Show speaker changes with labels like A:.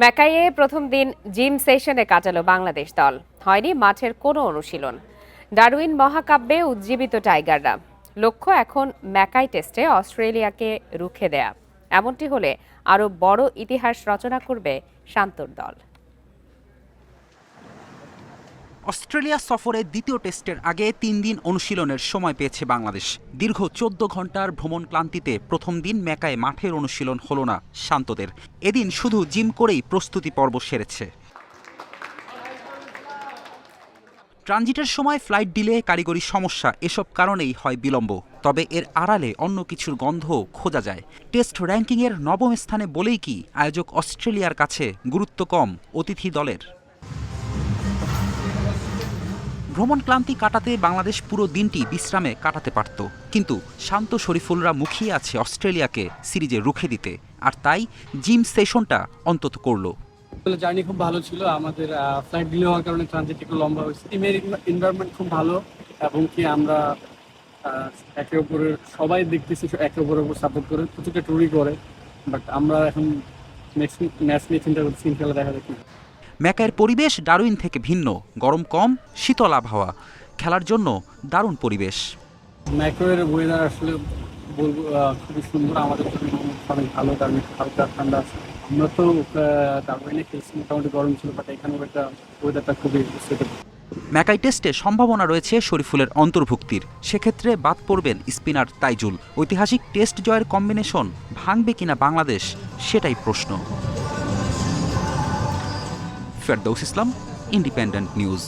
A: ম্যাকাইয়ে প্রথম দিন জিম সেশনে কাটালো বাংলাদেশ দল। হয়নি মাঠের কোনো অনুশীলন। ডারউইন মহাকাব্যে উজ্জীবিত টাইগাররা। লক্ষ্য এখন ম্যাকাই টেস্টে অস্ট্রেলিয়াকে রুখে দেয়া। এমনটি হলে আরও বড় ইতিহাস রচনা করবে শান্তর দল।
B: অস্ট্রেলিয়া সফরে দ্বিতীয় টেস্টের আগে ৩ দিন অনুশীলনের সময় পেয়েছে বাংলাদেশ। দীর্ঘ ১৪ ঘন্টার ভ্রমণ ক্লান্তিতে প্রথম দিন ম্যাকায় মাঠের অনুশীলন হলো না শান্তদের। এদিন শুধু জিম করেই প্রস্তুতি পর্ব সেরেছে। ট্রানজিটের সময় ফ্লাইট ডিলে, কারিগরি সমস্যা, এসব কারণেই হয় বিলম্ব। তবে এর আড়ালে অন্য কিছুর গন্ধ খোঁজা যায়। টেস্ট র্যাঙ্কিংয়ের নবম স্থানে বলেই কি আয়োজক অস্ট্রেলিয়ার কাছে গুরুত্ব কম অতিথি দলের? ভ্রমণ ক্লান্তি কাটাতে বাংলাদেশ পুরো দিনটি বিশ্রামে কাটাতে পারত, কিন্তু শান্ত শরীফুলরা মুখিয়ে আছে অস্ট্রেলিয়াকে সিরিজে রুখে দিতে, আর তাই জিম সেশনটা অন্তত করলো।
C: জার্নি খুব ভালো ছিল। আমাদের ফ্লাইট ডিলে হওয়ার কারণে ট্রানজিট একটু লম্বা হয়েছে। টিমের এনভায়রনমেন্ট খুব ভালো, এবং কি আমরা একে অপরের সবাই দেখতেছি একে অপরের উপর সাপোর্ট করে, প্রতিটা টুরি করে। বাট আমরা এখন নেক্সট ম্যাচ নিয়ে চিন্তা করছি, ইনশাল্লাহ দেখা যাবে।
B: ম্যাকাইয়ের পরিবেশ ডারউইন থেকে ভিন্ন, গরম কম, শীতল আবহাওয়া, খেলার জন্য দারুণ পরিবেশ।
C: ম্যাক্রোয়ের ওয়েদার আসলে বলবো খুবই সুন্দর, আমাদের জন্য অনেক ভালো, কারণ হালকা ঠান্ডা আছে। আমরা তো ডারউইনে খেলছি, মোটামুটি গরম ছিল, বাট এখানেও একটা ওয়েদারটা খুবই সুইটেবল।
B: ম্যাকাই টেস্টে সম্ভাবনা রয়েছে শরীফুলের অন্তর্ভুক্তির। সেক্ষেত্রে বাদ পড়বেন স্পিনার তাইজুল। ঐতিহাসিক টেস্ট জয়ের কম্বিনেশন ভাঙবে কিনা বাংলাদেশ, সেটাই প্রশ্ন। ফেরদৌস ইসলাম, ইন্ডিপেন্ডেন্ট নিউজ।